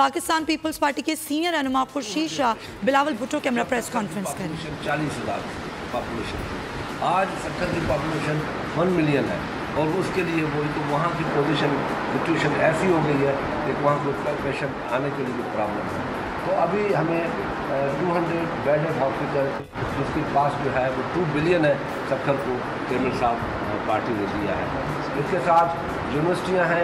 پاکستان پیپلز پارٹی کے سینئر رہنما Khursheed Shah Bilawal Bhutto camera press conference کریں۔ 40,000 پاپولیشن تھی، آج سکھر کی پاپولیشن 1 ملین ہے، اور اس کے لیے وہی تو وہاں کی پوزیشن سچویشن ایسی ہو گئی ہے کہ وہاں کو پیشنٹ آنے کے لیے پرابلم ہے۔ تو ابھی ہمیں 200 بیڈڈ ہاسپٹل جس کی کاسٹ جو ہے وہ 2 بلین ہے، سکھر کو چیئرمین صاحب پارٹی نے دیا ہے۔ اس کے ساتھ یونیورسٹیاں ہیں،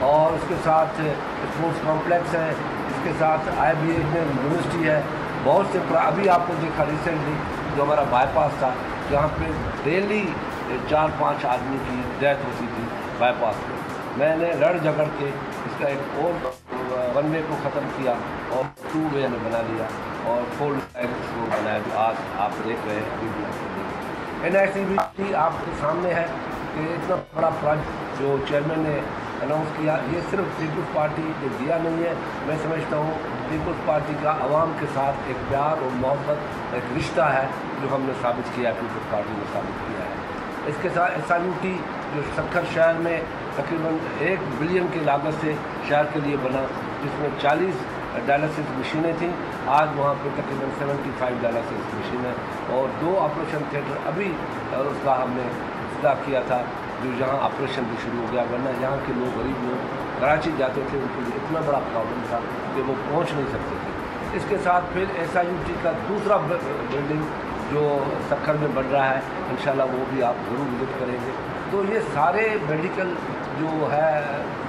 اور اس کے ساتھ اسپورٹس کمپلیکس ہے، اس کے ساتھ IBA میں یونیورسٹی ہے، بہت سے ابھی آپ نے دیکھا ریسنٹلی جو ہمارا بائی پاس تھا جہاں پہ ڈیلی 4-5 آدمی کی ڈیتھ ہوتی تھی بائی پاس پہ، میں نے لڑ جھگڑ کے اس کا ایک اور 1 وے کو ختم کیا اور 2 وے نے بنا لیا اور 4 لائنس کو بنایا جو آج آپ دیکھ رہے ہیں۔ ابھی بھی آپ کو دیکھ NICB آپ کے سامنے ہے کہ اتنا بڑا پروجیکٹ جو چیئرمین نے اناؤنس کیا، یہ صرف پیپلز پارٹی نے دیا نہیں ہے، میں سمجھتا ہوں پیپلز پارٹی کا عوام کے ساتھ ایک پیار اور محبت ایک رشتہ ہے جو ہم نے ثابت کیا ہے، پیپلز پارٹی نے ثابت کیا ہے۔ اس کے ساتھ SIUT جو سکھر شہر میں تقریباً 1 بلین کی لاگت سے شہر کے لیے بنا، جس میں 40 ڈائلسس مشینیں تھیں، آج وہاں پہ تقریباً 75 ڈائلسس مشینیں اور 2 آپریشن تھیٹر ابھی اور اس کا ہم نے افتتاح کیا تھا جو یہاں آپریشن بھی شروع ہو گیا، ورنہ یہاں کے لوگ غریب لوگ کراچی جاتے تھے، ان کے لیے اتنا بڑا پرابلم تھا کہ وہ پہنچ نہیں سکتے تھے۔ اس کے ساتھ پھر SIUT کا دوسرا بلڈنگ جو سکھر میں بن رہا ہے، انشاءاللہ وہ بھی آپ ضرور وزٹ کریں گے۔ تو یہ سارے میڈیکل جو ہے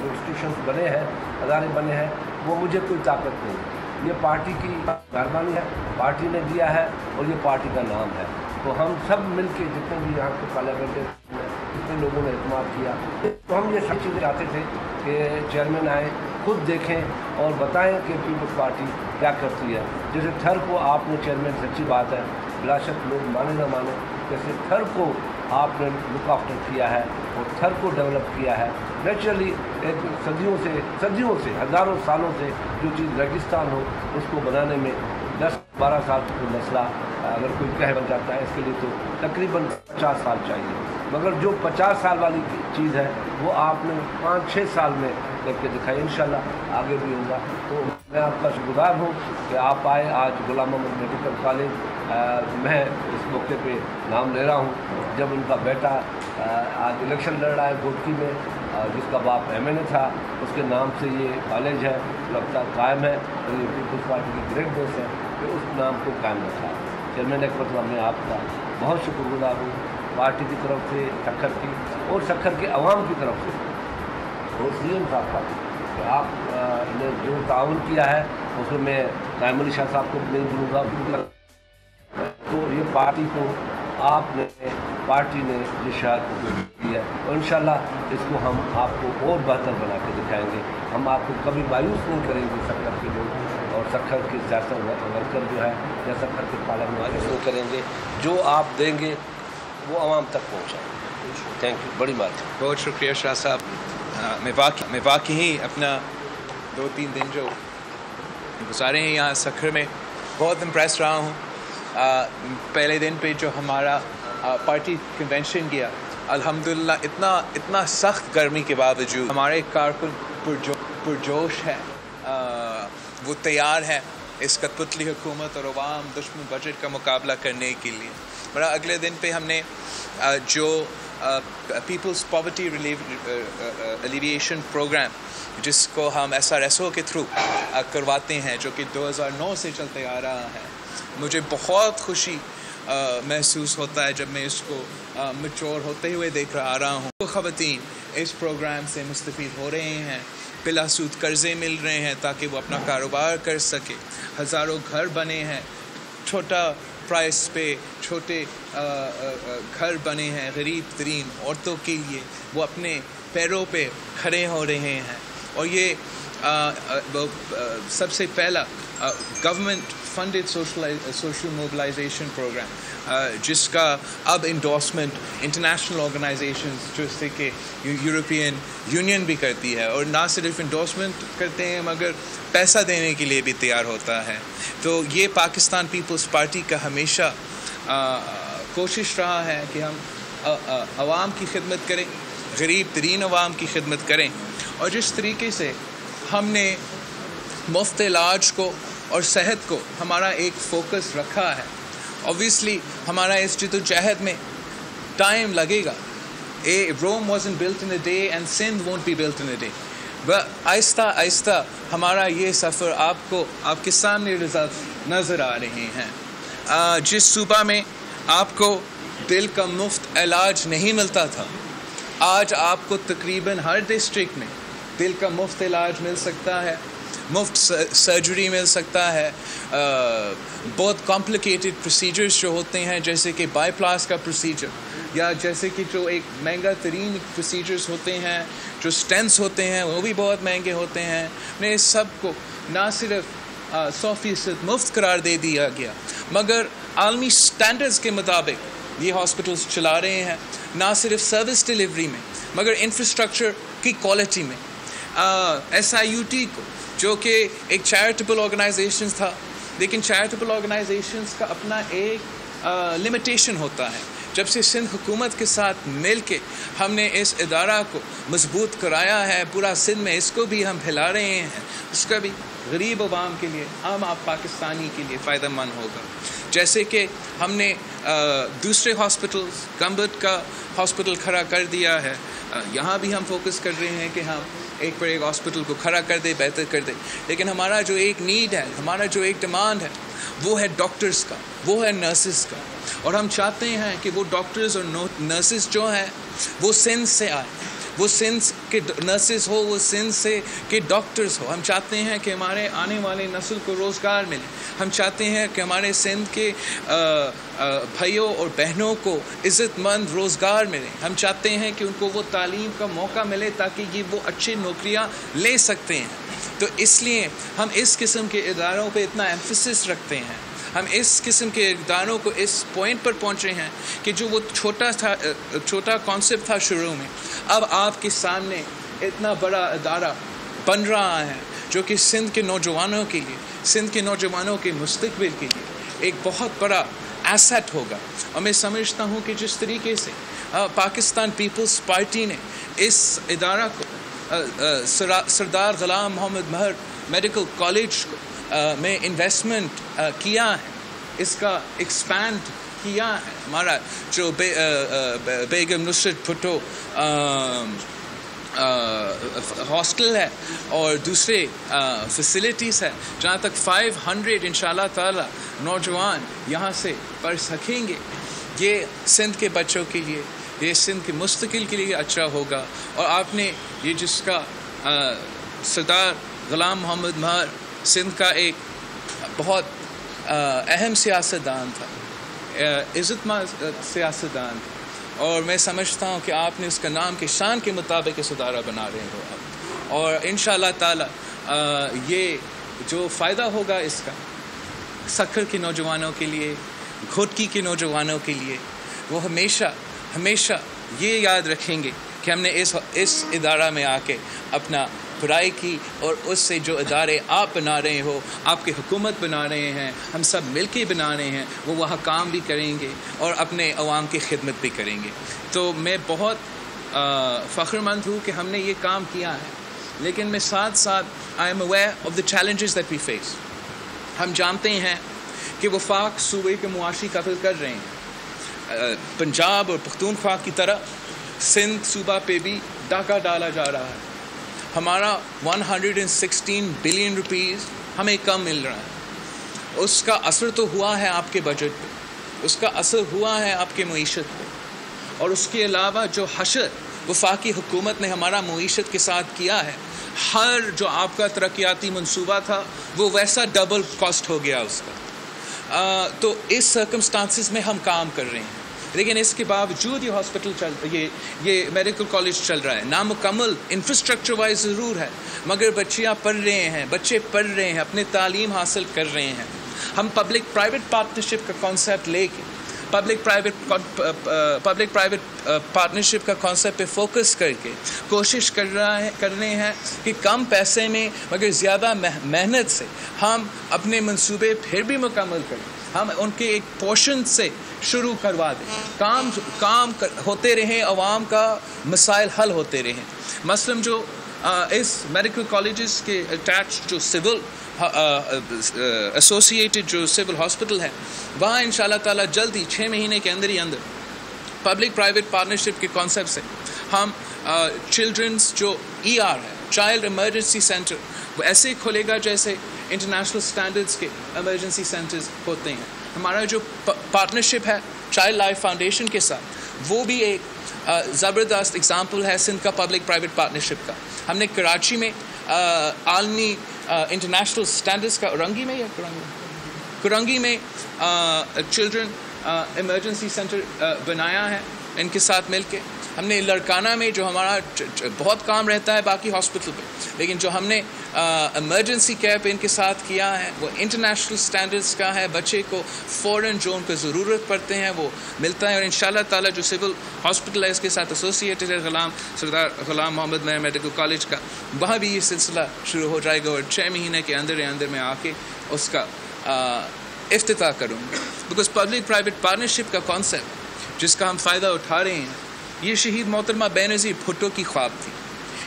جو انسٹیٹیوشنس بنے ہیں، ادارے بنے ہیں، وہ مجھے کوئی طاقت نہیں ہے، یہ پارٹی کی مہربانی ہے، پارٹی نے دیا ہے اور یہ پارٹی کا نام ہے۔ تو ہم سب مل کے جتنے بھی یہاں کے پارلیمنٹ جتنے لوگوں نے اعتماد کیا، تو ہم یہ سب چیزیں چاہتے تھے کہ چیئرمین آئیں، خود دیکھیں اور بتائیں کہ پیپلز پارٹی کیا کرتی ہے۔ جیسے تھر کو آپ نے چیئرمین، سچی بات ہے، بلا شک لوگ مانے نہ مانے، جیسے تھر کو آپ نے لک آفٹر کیا ہے اور تھر کو ڈیولپ کیا ہے۔ نیچرلی ایک صدیوں سے ہزاروں سالوں سے جو چیز ریگستان ہو اس کو بنانے میں 10-12 سال کا مسئلہ اگر کوئی کہہ بن جاتا ہے، اس کے لیے تو تقریباً 50 سال چاہیے، مگر جو 50 سال والی چیز ہے وہ آپ نے 5-6 سال میں کر کے دکھائی، انشاءاللہ آگے بھی ہوگا۔ تو میں آپ کا شکر گزار ہوں کہ آپ آئے آج غلام محمد میڈیکل کالج، میں اس موقع پہ نام لے رہا ہوں جب ان کا بیٹا آج الیکشن لڑ رہا ہے گودکی میں، جس کا باپ MNA تھا، اس کے نام سے یہ کالج ہے لگتا قائم ہے، اور یہ پیپلز پارٹی کی گریٹنیس ہے کہ اس نام کو قائم رکھا۔ چیئرمین ایک مرتبہ میں آپ کا بہت شکر گزار ہوں، پارٹی کی طرف سے، سکھر کی اور سکھر کے عوام کی طرف سے، اور CM صاحب کا کہ آپ نے جو تعاون کیا ہے اس میں میں قائم علی شاہ صاحب کو نہیں بھولوں گا۔ تو یہ پارٹی کو آپ نے، پارٹی نے یہ شہر کو دی ہے، اور انشاءاللہ اس کو ہم آپ کو اور بہتر بنا کے دکھائیں گے۔ ہم آپ کو کبھی مایوس نہیں کریں گے، سکھر کے لوگ اور سکھر کے سیاست ورکر جو ہے یا سکھر کے پارلیمنٹ مایوس نہیں کریں گے، جو آپ دیں گے وہ عوام تک پہنچائیں گے۔ تھینک یو، بڑی بات ہے۔ بہت شکریہ شاہ صاحب۔ میں واقعی اپنا 2-3 دن جو گزارے ہیں یہاں سکھر میں بہت امپریس رہا ہوں۔ پہلے دن پہ جو ہمارا پارٹی کنونشن کیا، الحمدللہ اتنا سخت گرمی کے باوجود ہمارے کارکن پرجوش ہے، وہ تیار ہے اس کٹپتلی حکومت اور عوام دشمن بجٹ کا مقابلہ کرنے کے لیے۔ بڑا اگلے دن پہ ہم نے جو پیپلز پاورٹی الیویشن پروگرام جس کو ہم SRSO کے تھرو کرواتے ہیں، جو کہ 2009 سے چلتے آ رہا ہے، مجھے بہت خوشی محسوس ہوتا ہے جب میں اس کو میچور ہوتے ہوئے دیکھ رہا ہوں۔ وہ خواتین اس پروگرام سے مستفید ہو رہے ہیں، بلا سود قرضے مل رہے ہیں تاکہ وہ اپنا کاروبار کر سکے، ہزاروں گھر بنے ہیں، چھوٹا پرائس پہ چھوٹے گھر بنے ہیں غریب ترین عورتوں کے لیے، وہ اپنے پیروں پہ کھڑے ہو رہے ہیں۔ اور یہ سب سے پہلا government funded social mobilization program جس کا اب انڈورسمنٹ انٹرنیشنل آرگنائزیشنز جیسے کہ یورپین یونین بھی کرتی ہے، اور نہ صرف انڈورسمنٹ کرتے ہیں مگر پیسہ دینے کے لیے بھی تیار ہوتا ہے۔ تو یہ پاکستان پیپلز پارٹی کا ہمیشہ کوشش رہا ہے کہ ہم عوام کی خدمت کریں، غریب ترین عوام کی خدمت کریں، اور جس طریقے سے ہم نے مفت علاج کو اور صحت کو ہمارا ایک فوکس رکھا ہے. Obviously ہمارا اس جدوجہد میں ٹائم لگے گا. Rome wasn't built in a day and Sindh won't be built in a day. آہستہ آہستہ ہمارا یہ سفر آپ کے سامنے رزلٹ نظر آ رہے ہیں. جس صوبہ میں آپ کو دل کا مفت علاج نہیں ملتا تھا، آج آپ کو تقریباً ہر ڈسٹرکٹ میں دل کا مفت علاج مل سکتا ہے، مفت سرجری مل سکتا ہے. بہت کمپلیکیٹڈ پروسیجرز جو ہوتے ہیں جیسے کہ بائی پاس کا پروسیجر، یا جیسے کہ جو ایک مہنگا ترین پروسیجرز ہوتے ہیں جو سٹینٹس ہوتے ہیں وہ بھی بہت مہنگے ہوتے ہیں. نے اس سب کو نہ صرف 100% مفت قرار دے دیا گیا، مگر عالمی سٹینڈرڈز کے مطابق یہ ہاسپٹلس چلا رہے ہیں، نہ صرف سروس ڈیلیوری میں مگر انفراسٹرکچر کی کوالٹی میں. SIUT کو جو کہ ایک چیریٹیبل آرگنائزیشن تھا، لیکن چیریٹیبل آرگنائزیشنز کا اپنا ایک لمیٹیشن ہوتا ہے. جب سے سندھ حکومت کے ساتھ مل کے ہم نے اس ادارہ کو مضبوط کرایا ہے، پورا سندھ میں اس کو بھی ہم پھیلا رہے ہیں، اس کا بھی غریب عوام کے لیے، عام آپ پاکستانی کے لیے فائدہ مند ہوگا. جیسے کہ ہم نے دوسرے ہاسپٹلز، گمبٹ کا ہاسپٹل کھڑا کر دیا ہے، یہاں بھی ہم فوکس کر رہے ہیں کہ ہم ایک پر ایک ہاسپٹل کو کھڑا کر دے، بہتر کر دے. لیکن ہمارا جو ایک نیڈ ہے، ہمارا جو ایک ڈیمانڈ ہے، وہ ہے ڈاکٹرز کا، وہ ہے نرسز کا. اور ہم چاہتے ہیں کہ وہ ڈاکٹرز اور نرسز جو ہیں وہ سندھ سے آئیں، وہ سندھ کے نرسز ہو، وہ سندھ سے کے ڈاکٹرز ہو. ہم چاہتے ہیں کہ ہمارے آنے والے نسل کو روزگار ملے. ہم چاہتے ہیں کہ ہمارے سندھ کے بھائیوں اور بہنوں کو عزت مند روزگار ملے. ہم چاہتے ہیں کہ ان کو وہ تعلیم کا موقع ملے تاکہ یہ وہ اچھی نوکریاں لے سکتے ہیں. تو اس لیے ہم اس قسم کے اداروں پہ اتنا ایمفیسس رکھتے ہیں. ہم اس قسم کے اداروں کو اس پوائنٹ پر پہنچے ہیں کہ جو وہ چھوٹا کانسیپٹ تھا شروع میں، اب آپ کے سامنے اتنا بڑا ادارہ بن رہا ہے جو کہ سندھ کے نوجوانوں کے لیے، سندھ کے نوجوانوں کے مستقبل کے لیے ایک بہت بڑا ایسٹ ہوگا. اور میں سمجھتا ہوں کہ جس طریقے سے پاکستان پیپلز پارٹی نے اس ادارہ کو سردار غلام محمد مہر میڈیکل کالج میں انویسٹمنٹ کیا ہے، اس کا ایکسپینڈ کیا ہے. ہمارا جو بیگم نصرت بھٹو ہاسٹل ہے اور دوسرے فیسلٹیز ہے، جہاں تک 500 انشاءاللہ تعالی نوجوان یہاں سے پڑھ سکیں گے. یہ سندھ کے بچوں کے لیے، یہ سندھ کے مستقبل کے لیے اچھا ہوگا. اور آپ نے یہ جس کا سردار غلام محمد مہر سندھ کا ایک بہت اہم سیاستدان تھا، عزت مند سیاستدان تھا، اور میں سمجھتا ہوں کہ آپ نے اس کا نام کے شان کے مطابق اس ادارہ بنا رہے ہو اب. اور انشاءاللہ تعالی یہ جو فائدہ ہوگا اس کا سکھر کے نوجوانوں کے لیے، گھوٹکی کے نوجوانوں کے لیے، وہ ہمیشہ یہ یاد رکھیں گے کہ ہم نے اس ادارہ میں آ کے اپنا پڑھائی کی، اور اس سے جو ادارے آپ بنا رہے ہو، آپ کی حکومت بنا رہے ہیں، ہم سب مل کے بنا رہے ہیں، وہ وہاں کام بھی کریں گے اور اپنے عوام کی خدمت بھی کریں گے. تو میں بہت فخر مند ہوں کہ ہم نے یہ کام کیا ہے. لیکن میں ساتھ I am aware of the challenges that we face. ہم جانتے ہیں کہ وفاق صوبے کے معاشی قتل کر رہے ہیں. پنجاب اور پختونخوا کی طرح سندھ صوبہ پہ بھی ڈاکہ ڈالا جا رہا ہے. ہمارا 116 بلین روپیز ہمیں کم مل رہا ہے. اس کا اثر تو ہوا ہے آپ کے بجٹ پہ، اس کا اثر ہوا ہے آپ کے معیشت پہ. اور اس کے علاوہ جو حشر وفاقی حکومت نے ہمارا معیشت کے ساتھ کیا ہے، ہر جو آپ کا ترقیاتی منصوبہ تھا وہ ویسا ڈبل کاسٹ ہو گیا اس کا. تو اس سرکمسٹانسز میں ہم کام کر رہے ہیں. لیکن اس کے باوجود یہ ہاسپٹل یہ میڈیکل کالج چل رہا ہے. نامکمل انفراسٹرکچر وائز ضرور ہے، مگر بچے پڑھ رہے ہیں، اپنے تعلیم حاصل کر رہے ہیں. ہم پبلک پرائیویٹ پارٹنرشپ کا کانسیپٹ لے کے، پبلک پرائیویٹ پارٹنرشپ کا کانسیپٹ پہ فوکس کر کے کوشش کر رہے ہیں کہ کم پیسے میں مگر زیادہ محنت سے ہم اپنے منصوبے پھر بھی مکمل کریں. ہم ان کے ایک پورشن سے شروع کروا دیں، کام ہوتے رہیں، عوام کا مسائل حل ہوتے رہیں. مثلاً جو اس میڈیکل کالجز کے اٹیچ جو سول ایسوسیٹڈ جو سول ہاسپٹل ہے وہاں انشاءاللہ تعالیٰ جلد ہی 6 مہینے کے اندر ہی اندر پبلک پرائیویٹ پارٹنرشپ کے کانسیپٹ سے ہم چلڈرنس جو ER ہے چائلڈ ایمرجنسی سینٹر وہ ایسے کھولے گا جیسے انٹرنیشنل سٹینڈرڈس کے ایمرجنسی سینٹرز ہوتے ہیں. ہمارا جو پارٹنرشپ ہے چائلڈ لائف فاؤنڈیشن کے ساتھ وہ بھی ایک زبردست اگزامپل ہے سندھ کا پبلک پرائیویٹ پارٹنرشپ کا. ہم نے کراچی میں عالمی انٹرنیشنل سٹینڈرڈس کا کرنگی میں چلڈرن ایمرجنسی سینٹر بنایا ہے ان کے ساتھ مل کے. ہم نے لڑکانہ میں جو ہمارا بہت کام رہتا ہے باقی ہاسپٹل پہ لیکن جو ہم نے ایمرجنسی کیئر پہ ان کے ساتھ کیا ہے وہ انٹرنیشنل سٹینڈرڈس کا ہے. بچے کو فوراً جو ان کو ضرورت پڑتے ہیں وہ ملتا ہے اور انشاءاللہ تعالیٰ جو سول ہاسپٹل ہے اس کے ساتھ ایسوسیٹڈ ہے سردار غلام محمد میر میڈیکل کالج کا وہاں بھی یہ سلسلہ شروع ہو جائے گا اور 6 مہینے کے اندر میں آ کے اس کا افتتاح کروں گا. بیکاز پبلک پرائیویٹ پارٹنرشپ کا کانسیپٹ جس کا ہم فائدہ اٹھا رہے ہیں یہ شہید محترمہ بینظیر بھٹو کی خواب تھی.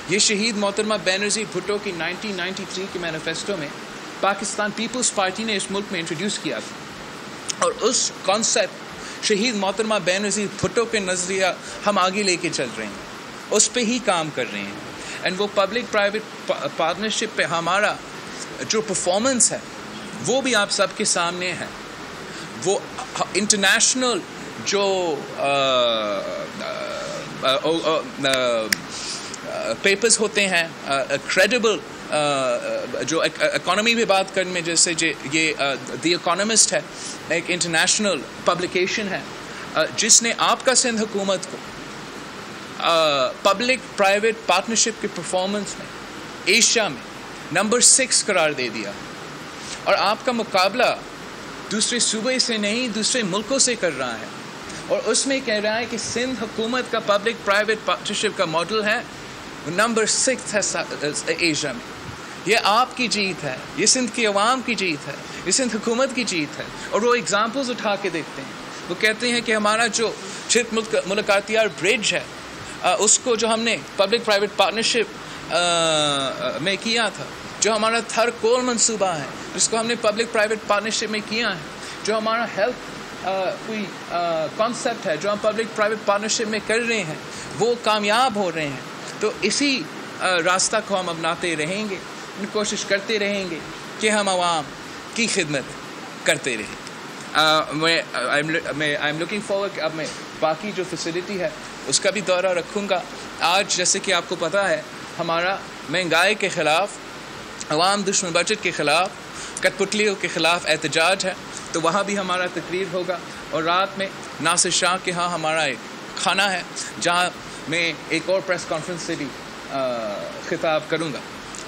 یہ شہید محترمہ بینظیر بھٹو کی 1993 کے مینیفیسٹو میں پاکستان پیپلز پارٹی نے اس ملک میں انٹروڈیوس کیا تھا اور اس کانسیپٹ شہید محترمہ بینظیر بھٹو کے نظریہ ہم آگے لے کے چل رہے ہیں اس پہ ہی کام کر رہے ہیں. اینڈ وہ پبلک پرائیویٹ پارٹنرشپ پہ ہمارا جو پرفارمنس ہے وہ بھی آپ سب کے سامنے ہے. وہ انٹرنیشنل جو پیپرز ہوتے ہیں کریڈیبل جو اکانومی میں بات کرنے میں جیسے یہ دی اکانومسٹ ہے ایک انٹرنیشنل پبلیکیشن ہے جس نے آپ کا سندھ حکومت کو پبلک پرائیویٹ پارٹنرشپ کے پرفارمنس میں ایشیا میں نمبر 6 قرار دے دیا اور آپ کا مقابلہ دوسرے صوبے سے نہیں دوسرے ملکوں سے کر رہا ہے اور اس میں کہہ رہا ہے کہ سندھ حکومت کا پبلک پرائیویٹ پارٹنرشپ کا ماڈل ہے نمبر 6 ہے ایشیا میں. یہ آپ کی جیت ہے, یہ سندھ کی عوام کی جیت ہے, یہ سندھ حکومت کی جیت ہے. اور وہ ایگزامپلز اٹھا کے دیکھتے ہیں, وہ کہتے ہیں کہ ہمارا جو چھت ملاقاتیار برج ہے اس کو جو ہم نے پبلک پرائیویٹ پارٹنرشپ میں کیا تھا, جو ہمارا تھر کول منصوبہ ہے جس کو ہم نے پبلک پرائیویٹ پارٹنرشپ میں کیا ہے, جو ہمارا ہیلتھ کوئی کانسیپٹ ہے جو ہم پبلک پرائیویٹ پارٹنرشپ میں کر رہے ہیں وہ کامیاب ہو رہے ہیں. تو اسی راستہ کو ہم اپناتے رہیں گے, کوشش کرتے رہیں گے کہ ہم عوام کی خدمت کرتے رہیں. میں آئی ایم لوکنگ فارورڈ کہ اب میں باقی جو فیسلٹی ہے اس کا بھی دورہ رکھوں گا. آج جیسے کہ آپ کو پتہ ہے ہمارا مہنگائی کے خلاف, عوام دشمن بجٹ کے خلاف, کٹ پتلیوں کے خلاف احتجاج ہے, تو وہاں بھی ہمارا تقریر ہوگا. اور رات میں ناصر شاہ کے ہاں ہمارا ایک کھانا ہے جہاں میں ایک اور پریس کانفرنس سے بھی خطاب کروں گا.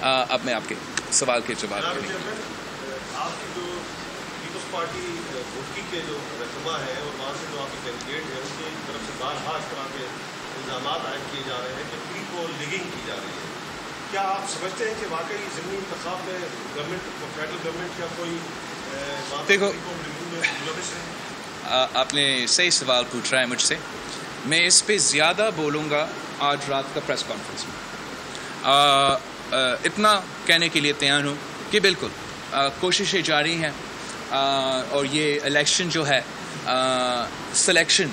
اب میں آپ کے سوال کے جواب کریں گے. آپ کی جو پیپلز پارٹی بھٹکی کے جو رہنما ہے اور وہاں سے جو آپ کے کینڈیڈیٹ ہیں ان کی طرف سے بارہا اس طرح کے الزامات عائد کیے جا رہے ہیں کہ پری پول لیگنگ کی جا رہی ہے. کیا آپ سمجھتے ہیں کہ واقعی ضمنی انتخاب میں گورنمنٹ فیڈرل گورنمنٹ کا کوئی دیکھو آپ نے صحیح سوال پوچھ رہا ہے مجھ سے. میں اس پہ زیادہ بولوں گا آج رات کا پریس کانفرنس میں. اتنا کہنے کے لیے تیار ہوں کہ بالکل کوششیں جاری ہیں اور یہ الیکشن جو ہے سلیکشن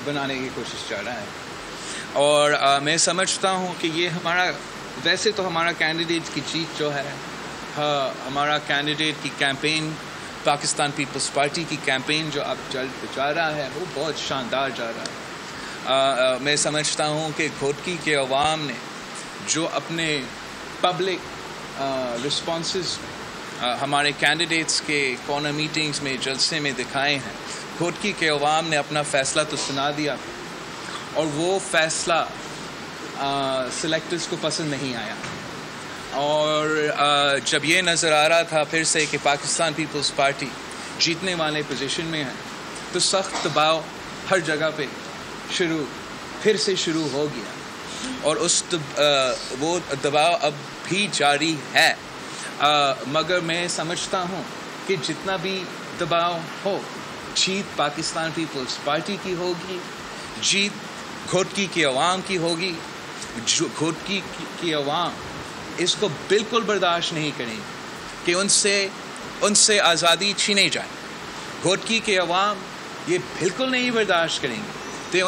بنانے کی کوشش چل رہا ہے. اور میں سمجھتا ہوں کہ یہ ہمارا ویسے تو ہمارا کینڈیڈیٹ کی جیت جو ہے, ہمارا کینڈیڈیٹ کی کیمپین پاکستان پیپلز پارٹی کی کیمپین جو اب جا رہا ہے وہ بہت شاندار جا رہا ہے. میں سمجھتا ہوں کہ گھوٹکی کے عوام نے جو اپنے پبلک رسپانسز ہمارے کینڈیڈیٹس کے کارنر میٹنگز میں جلسے میں دکھائے ہیں, گھوٹکی کے عوام نے اپنا فیصلہ تو سنا دیا اور وہ فیصلہ سلیکٹرز کو پسند نہیں آیا. اور جب یہ نظر آ رہا تھا پھر سے کہ پاکستان پیپلز پارٹی جیتنے والے پوزیشن میں ہے تو سخت دباؤ ہر جگہ پہ پھر سے شروع ہو گیا اور وہ دباؤ اب بھی جاری ہے. مگر میں سمجھتا ہوں کہ جتنا بھی دباؤ ہو جیت پاکستان پیپلز پارٹی کی ہوگی, جیت گھوٹکی کے عوام کی ہوگی. گھوٹکی کی عوام اس کو بالکل برداشت نہیں کریں گے کہ ان سے آزادی چھینے جائے. گھوٹکی کے عوام یہ بالکل نہیں برداشت کریں گے کہ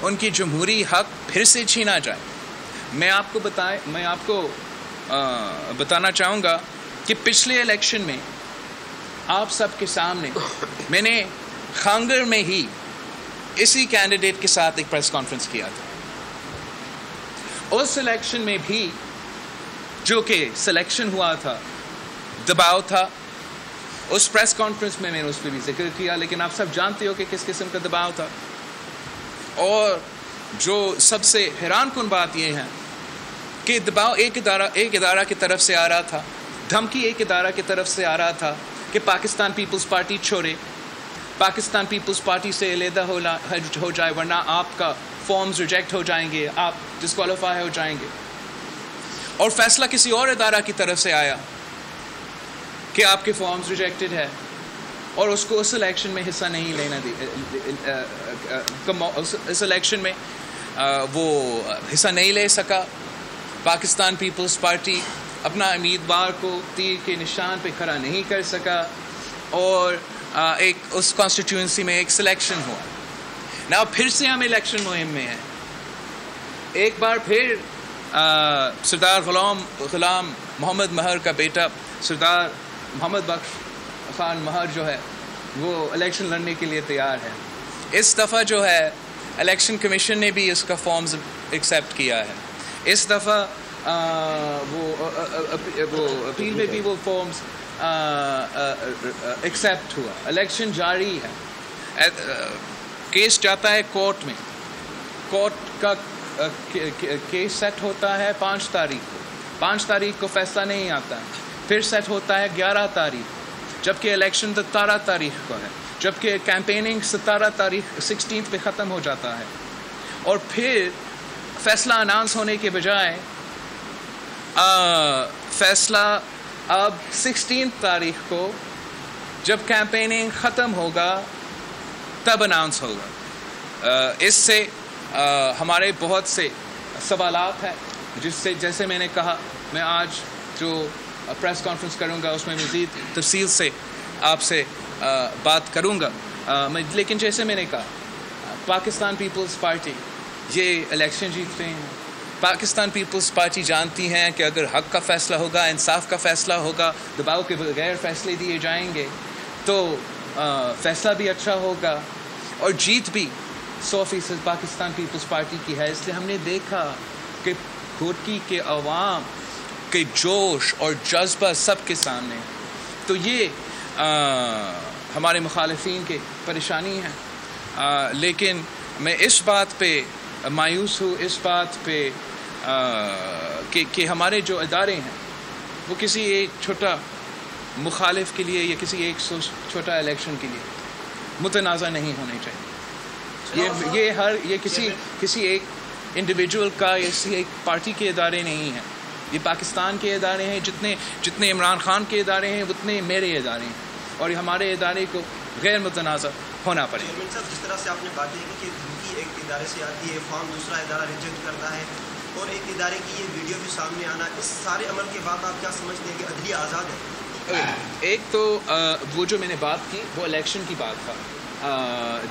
ان کی جمہوری حق پھر سے چھینا جائے. میں آپ کو بتانا چاہوں گا کہ پچھلے الیکشن میں آپ سب کے سامنے میں نے خانگر میں ہی اسی کینڈیڈیٹ کے ساتھ ایک پریس کانفرنس کیا تھا. اس الیکشن میں بھی جو کہ سلیکشن ہوا تھا دباؤ تھا. اس پریس کانفرنس میں نے اس پہ بھی ذکر کیا, لیکن آپ سب جانتے ہو کہ کس قسم کا دباؤ تھا. اور جو سب سے حیران کن بات یہ ہے کہ دباؤ ایک ادارہ کی طرف سے آ رہا تھا, دھمکی ایک ادارہ کی طرف سے آ رہا تھا کہ پاکستان پیپلز پارٹی چھوڑے, پاکستان پیپلز پارٹی سے علیحدہ ہو جائے ورنہ آپ کا فارمز ریجیکٹ ہو جائیں گے, آپ ڈسکوالیفائی ہو جائیں گے. اور فیصلہ کسی اور ادارہ کی طرف سے آیا کہ آپ کے فارمز ریجیکٹڈ ہے اور اس کو اس الیکشن میں حصہ نہیں لینا اس الیکشن میں وہ حصہ نہیں لے سکا. پاکستان پیپلز پارٹی اپنا امیدوار کو تیر کے نشان پہ کھڑا نہیں کر سکا اور ایک اس کانسٹیٹیوئنسی میں ایک سلیکشن ہوا. نا پھر سے ہم الیکشن مہم میں ہیں. ایک بار پھر سردار غلام محمد مہر کا بیٹا سردار محمد بخش خان مہر جو ہے وہ الیکشن لڑنے کے لیے تیار ہے. اس دفعہ جو ہے الیکشن کمیشن نے بھی اس کا فارمز ایکسیپٹ کیا ہے. اس دفعہ وہ اپیل میں بھی وہ فارمز ایکسیپٹ ہوا. الیکشن جاری ہے, کیس جاتا ہے کورٹ میں. کورٹ کا کیس سیٹ ہوتا ہے 5 تاریخ کو. 5 تاریخ کو فیصلہ نہیں آتا ہے, پھر سیٹ ہوتا ہے 11 تاریخ, جبکہ الیکشن 17 تاریخ کو ہے, جبکہ کیمپیننگ 17 تاریخ 16 پہ ختم ہو جاتا ہے. اور پھر فیصلہ اناؤنس ہونے کے بجائے فیصلہ اب 16 تاریخ کو جب کیمپیننگ ختم ہوگا تب اناؤنس ہوگا. اس سے ہمارے بہت سے سوالات ہیں جیسے میں نے کہا میں آج جو پریس کانفرنس کروں گا اس میں مزید تفصیل سے آپ سے بات کروں گا. لیکن جیسے میں نے کہا پاکستان پیپلز پارٹی یہ الیکشن جیت رہے ہیں. پاکستان پیپلز پارٹی جانتی ہیں کہ اگر حق کا فیصلہ ہوگا, انصاف کا فیصلہ ہوگا, دباؤ کے بغیر فیصلے دیے جائیں گے تو فیصلہ بھی اچھا ہوگا اور جیت بھی 100% پاکستان پیپلز پارٹی کی ہے. اس لیے ہم نے دیکھا کہ گھوٹکی کے عوام کے جوش اور جذبہ سب کے سامنے. تو یہ ہمارے مخالفین کی پریشانی ہے. لیکن میں اس بات پہ مایوس ہوں, اس بات پہ کہ ہمارے جو ادارے ہیں وہ کسی ایک چھوٹا مخالف کے لیے یا کسی ایک چھوٹا الیکشن کے لیے متنازع نہیں ہونے چاہیے. یہ کسی ایک انڈیویجول کا یا کسی ایک پارٹی کے ادارے نہیں ہیں. یہ پاکستان کے ادارے ہیں. جتنے عمران خان کے ادارے ہیں اتنے میرے ادارے ہیں اور ہمارے ادارے کو غیر متنازع ہونا پڑے. چیئرمین صاحب, جس طرح سے آپ نے بات کی کہ دھمکی ایک ادارے سے آتی ہے, فارم دوسرا ادارہ ریجیکٹ کرتا ہے اور ایک ادارے کی یہ ویڈیو بھی سامنے آنا, اس سارے عمل کے بعد آپ کیا سمجھتے ہیں کہ عدلیہ آزاد ہے؟ ایک تو وہ جو میں نے بات کی وہ الیکشن کی بات تھا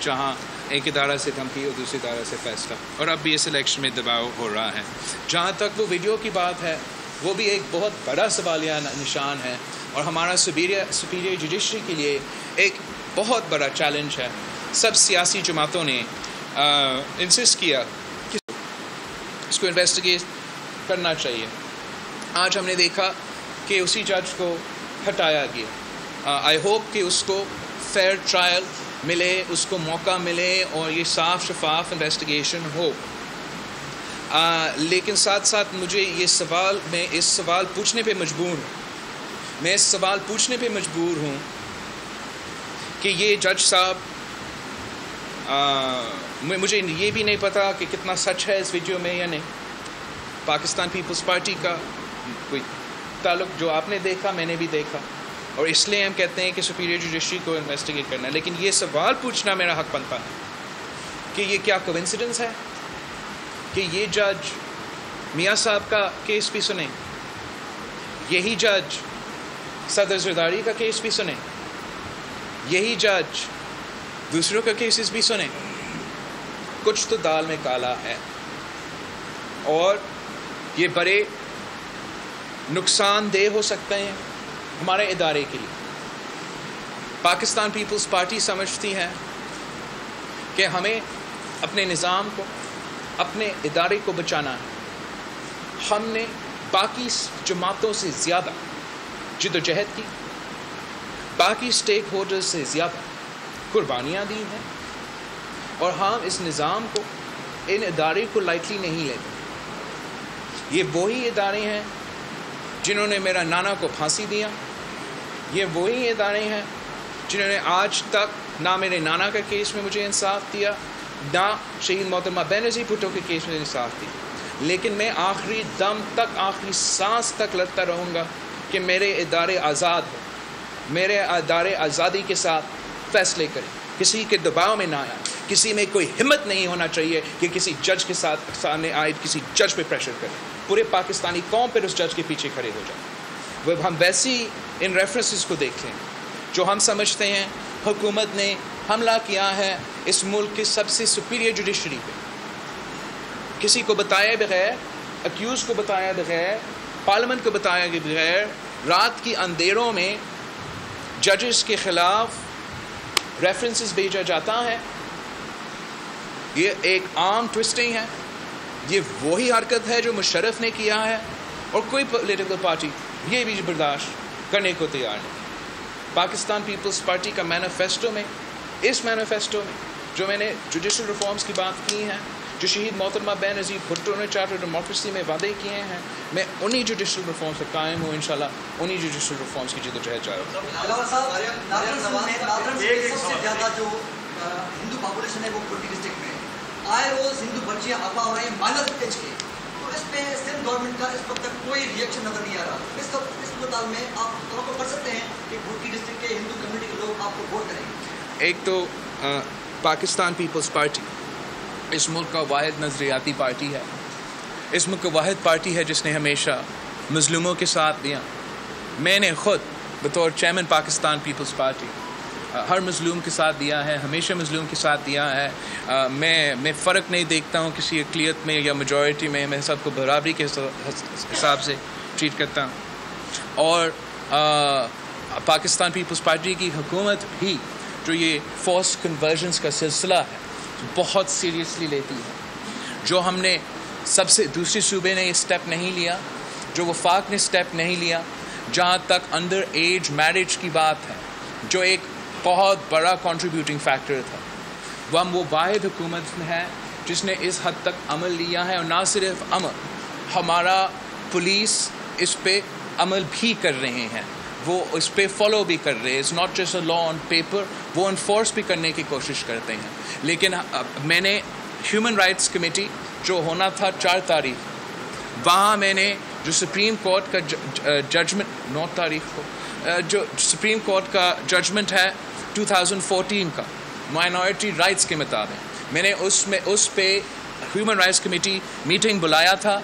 جہاں ایک ادارہ سے دھمکی اور دوسری ادارہ سے فیصلہ, اور اب بھی اس الیکشن میں دباؤ ہو رہا ہے. جہاں تک وہ ویڈیو کی بات ہے وہ بھی ایک بہت بڑا سوالیہ نشان ہے اور ہمارا سپیریئر جوڈیشری کے لیے ایک بہت بڑا چیلنج ہے. سب سیاسی جماعتوں نے انسسٹ کیا کہ اس کو انویسٹیگیٹ کرنا چاہیے. آج ہم نے دیکھا کہ اسی جج کو ہٹایا گیا. آئی ہوپ کہ اس کو فیئر ٹرائل ملے, اس کو موقع ملے اور یہ صاف شفاف انویسٹیگیشن ہو. لیکن ساتھ ساتھ مجھے میں اس سوال پوچھنے پہ مجبور ہوں کہ یہ جج صاحب, مجھے یہ بھی نہیں پتا کہ کتنا سچ ہے اس ویڈیو میں یا نہیں. پاکستان پیپلز پارٹی کا کوئی تعلق جو آپ نے دیکھا میں نے بھی دیکھا اور اس لیے ہم کہتے ہیں کہ سپیریئر جوڈیشری کو انویسٹیگیٹ کرنا ہے. لیکن یہ سوال پوچھنا میرا حق بنتا ہے کہ یہ کیا کوئنسیڈنس ہے کہ یہ جج میاں صاحب کا کیس بھی سنیں، یہی جج صدر زرداری کا کیس بھی سنیں، یہی جج دوسروں کا کیسز بھی سنیں. کچھ تو دال میں کالا ہے، اور یہ بڑے نقصان دہ ہو سکتے ہیں ہمارے ادارے کے لیے. پاکستان پیپلز پارٹی سمجھتی ہے کہ ہمیں اپنے نظام کو، اپنے ادارے کو بچانا ہے. ہم نے باقی جماعتوں سے زیادہ جدوجہد کی، باقی سٹیک ہولڈرز سے زیادہ قربانیاں دی ہیں، اور ہم اس نظام کو، ان ادارے کو لائٹلی نہیں لیتے. یہ وہی ادارے ہیں جنہوں نے میرا نانا کو پھانسی دیا، یہ وہی ادارے ہیں جنہوں نے آج تک نہ میرے نانا کا کیس میں مجھے انصاف دیا، نہ شہید محترمہ بینظیر بھٹو کے کیس میں انصاف دیا. لیکن میں آخری دم تک، آخری سانس تک لڑتا رہوں گا کہ میرے ادارے آزاد ہوں، میرے ادارے آزادی کے ساتھ فیصلے کریں، کسی کے دباؤ میں نہ آئے. کسی میں کوئی ہمت نہیں ہونا چاہیے کہ کسی جج کے ساتھ سامنے آئے کسی جج پہ پریشر کرے. پورے پاکستانی قوم پھر اس جج کے پیچھے کھڑے ہو جائیں. وہ ہم ویسی ان ریفرنسز کو دیکھ لیں جو ہم سمجھتے ہیں حکومت نے حملہ کیا ہے اس ملک کے سب سے سپیریئر جوڈیشری پہ، کسی کو بتائے بغیر، اکیوز کو بتایا بغیر، پارلیمنٹ کو بتایا بغیر، رات کی اندھیروں میں ججز کے خلاف ریفرنسز بھیجا جاتا ہے. یہ ایک عام ٹوسٹنگ ہے. یہ وہی حرکت ہے جو مشرف نے کیا ہے، اور کوئی پولیٹیکل پارٹی یہ بھی برداشت کرنے کو تیار نہیں. پاکستان پیپلز پارٹی کا مینیفیسٹو میں، اس مینیفیسٹو میں جو میں نے جوڈیشل ریفارمز کی بات کی ہیں، جو شہید محترمہ بینظیر بھٹو نے چارٹر ڈیموکریسی میں وعدے کیے ہیں، میں انہی جوڈیشل ریفارمز سے قائم ہوں. انشاءاللہ انہی جوڈیشل ریفارمز کی جدوجہد جاری رہے گی. علاوہ صاحب، ناظرین میں سب سے زیادہ جو ہندو پاپولیشن ہے وہ کورٹی ڈسٹرکٹ میں آئے روز ہندو بچیاں اغوا ہو رہی ہیں مائنر ایج کے. تو اس پہ سندھ گورنمنٹ کا اس وقت تک کوئی ریئیکشن نظر نہیں آ رہا. اس مدال میں آپ توقع کر سکتے ہیں کہ کورٹی ڈسٹرکٹ کے ہندو کمیونٹی کے لوگ آپ کو ووٹ کریں گے؟ ایک تو پاکستان پیپلز پارٹی اس ملک کا واحد نظریاتی پارٹی ہے. اس ملک کا واحد پارٹی ہے جس نے ہمیشہ مظلوموں کے ساتھ دیا. میں نے خود بطور چیئرمین پاکستان پیپلز پارٹی ہر مظلوم کے ساتھ دیا ہے، ہمیشہ مظلوم کے ساتھ دیا ہے. میں فرق نہیں دیکھتا ہوں کسی اقلیت میں یا میجورٹی میں سب کو برابری کے حساب سے ٹریٹ کرتا ہوں. اور پاکستان پیپلز پارٹی کی حکومت بھی جو یہ فورس کنورژنس کا سلسلہ ہے بہت سیریسلی لیتی ہے. جو ہم نے سب سے دوسرے صوبے نے یہ اسٹیپ نہیں لیا، جو وفاق نے اسٹیپ نہیں لیا، جہاں تک انڈر ایج میرج کی بات ہے جو ایک بہت بڑا کنٹریبیوٹنگ فیکٹر تھا، وہ واحد حکومت ہے جس نے اس حد تک عمل لیا ہے. اور نہ صرف عمل، ہمارا پولیس اس پہ عمل بھی کر رہے ہیں، وہ اس پہ فالو بھی کر رہے ہیں. It's not just a law on paper, وہ انفورس بھی کرنے کی کوشش کرتے ہیں. لیکن میں نے ہیومن رائٹس کمیٹی جو ہونا تھا 4 تاریخ، وہاں میں نے جو سپریم کورٹ کا ججمنٹ 9 تاریخ کو جو سپریم کورٹ کا ججمنٹ ہے 2014 کا مائنورٹی رائٹس کے مطابق، میں نے اس پہ ہیومن رائٹس کمیٹی میٹنگ بلایا تھا،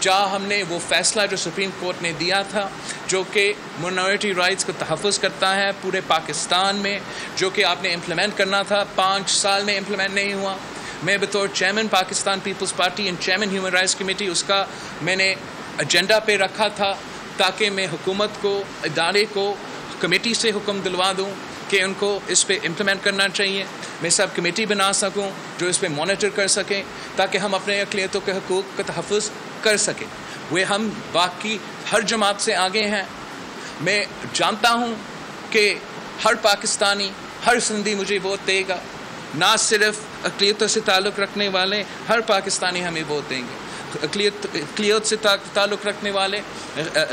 جہاں ہم نے وہ فیصلہ جو سپریم کورٹ نے دیا تھا جو کہ مائنورٹی رائٹس کو تحفظ کرتا ہے پورے پاکستان میں، جو کہ آپ نے امپلیمنٹ کرنا تھا، 5 سال میں امپلیمنٹ نہیں ہوا. میں بطور chairman Pakistan Peoples Party and chairman human rights committee اس کا میں نے ایجنڈا پہ رکھا تھا تاکہ میں حکومت کو، ادارے کو کمیٹی سے حکم دلوا دوں کہ ان کو اس پہ امپلیمنٹ کرنا چاہیے. میں سب کمیٹی بنا سکوں جو اس پہ مانیٹر کر سکیں تاکہ ہم اپنے اقلیتوں کے حقوق کا تحفظ کر سکیں. وہ ہم باقی ہر جماعت سے آگے ہیں. میں جانتا ہوں کہ ہر پاکستانی، ہر سندھی مجھے ووٹ دے گا. نہ صرف اقلیتوں سے تعلق رکھنے والے، ہر پاکستانی ہمیں ووٹ دیں گے. اقلیت سے تعلق رکھنے والے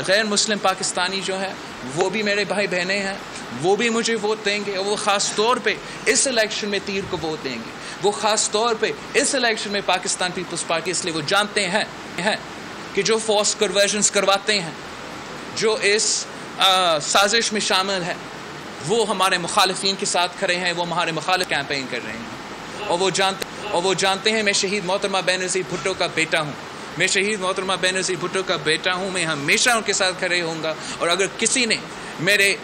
غیر مسلم پاکستانی جو ہیں وہ بھی میرے بھائی بہنیں ہیں، وہ بھی مجھے ووٹ دیں گے. اور وہ خاص طور پہ اس الیکشن میں تیر کو ووٹ دیں گے. وہ خاص طور پہ اس الیکشن میں پاکستان پیپلز پارٹی، اس لیے وہ جانتے ہیں کہ جو فورس کنورژنس کرواتے ہیں، جو اس سازش میں شامل ہے، وہ ہمارے مخالفین کے ساتھ کھڑے ہیں، وہ ہمارے مخالف کیمپین کر رہے ہیں. اور وہ جانتے ہیں میں شہید محترمہ بینظیر بھٹو کا بیٹا ہوں. میں شہید محترمہ بینظیر بھٹو کا بیٹا ہوں, میں ہمیشہ ان کے ساتھ کھڑے ہوں گا. اور اگر کسی نے میرے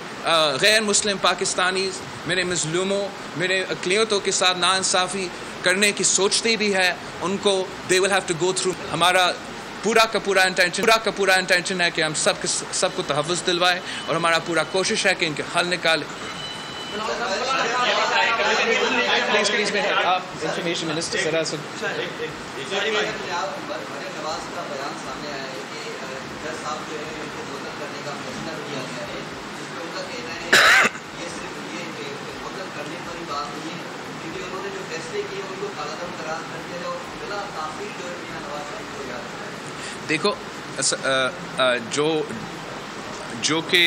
غیر مسلم پاکستانیز, میرے مظلوموں, میرے اقلیتوں کے ساتھ ناانصافی کرنے کی سوچتی بھی ہے, ان کو they will have to go through. ہمارا پورا کا پورا انٹینشن ہے کہ ہم سب کو تحفظ دلوائیں, اور ہمارا پورا کوشش ہے کہ ان کے حل نکالیں. پلیز آپ انفارمیشن منسٹر ذرا سن. نواز کا بیان سامنے آیا ہے کہ جج صاحب جو ہے ان کو معطل کرنے کا فیصلہ لیا گیا ہے, جس میں ان کا کہنا ہے یہ صرف یہ معطل کرنے پر ہی بات نہیں ہے, کیونکہ انہوں نے جو فیصلے کیے ان کو کالعدم قرار کر دیا ہے, اور بلا تاخیر جو ہے میاں نواز شریف کو یاد ہے. دیکھو جو کہ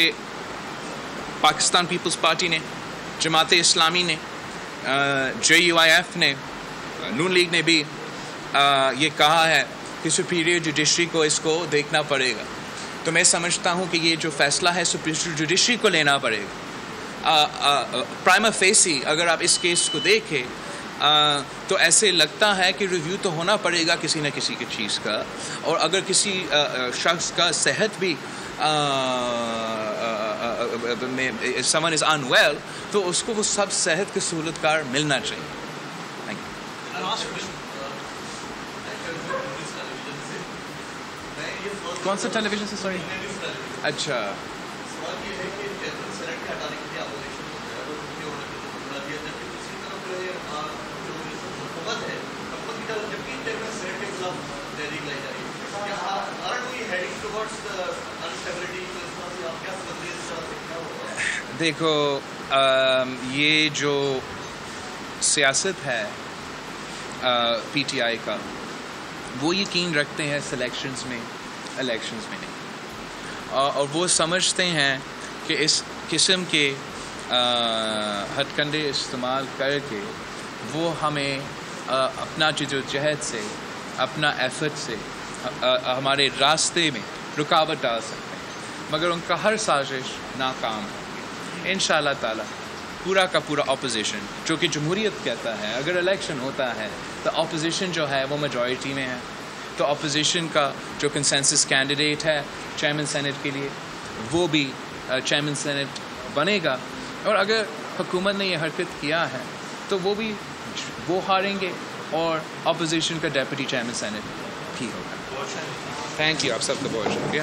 پاکستان پیپلز پارٹی نے, جماعت اسلامی نے, JUIF نے, نون لیگ نے بھی یہ کہا ہے کہ سپیریئر جوڈیشری کو اس کو دیکھنا پڑے گا. تو میں سمجھتا ہوں کہ یہ جو فیصلہ ہے سپیریئر جوڈیشری کو لینا پڑے گا. پرائما فیسی اگر آپ اس کیس کو دیکھیں تو ایسے لگتا ہے کہ ریویو تو ہونا پڑے گا کسی نہ کسی کی چیز کا, اور اگر کسی شخص کا صحت بھی someone is unwell تو اس کو وہ سب صحت کی سہولت کار ملنا چاہیے. کون سا ٹیلی ویژن سے سوری؟ اچھا دیکھو, یہ جو سیاست ہے PTI کا, وہ یقین رکھتے ہیں سلیکشنز میں, الیکشنز میں نہیں, اور وہ سمجھتے ہیں کہ اس قسم کے ہتھ کنڈے استعمال کر کے وہ ہمیں اپنا جدوجہد سے, اپنا ایفرٹ سے ہمارے راستے میں رکاوٹ ڈال سکتے ہیں, مگر ان کا ہر سازش ناکام ہے. انشاءاللہ تعالی پورا کا پورا اپوزیشن, جو کہ جمہوریت کہتا ہے اگر الیکشن ہوتا ہے تو اپوزیشن جو ہے وہ میجورٹی میں ہے, تو اپوزیشن کا جو کنسنسس کینڈیڈیٹ ہے چیئرمین سینٹ کے لیے وہ بھی چیئرمین سینٹ بنے گا, اور اگر حکومت نے یہ حرکت کیا ہے تو وہ ہاریں گے, اور اپوزیشن کا ڈیپٹی چیئرمین سینٹ بھی ہوگا. تھینک یو, آپ سب کا بہت شکریہ.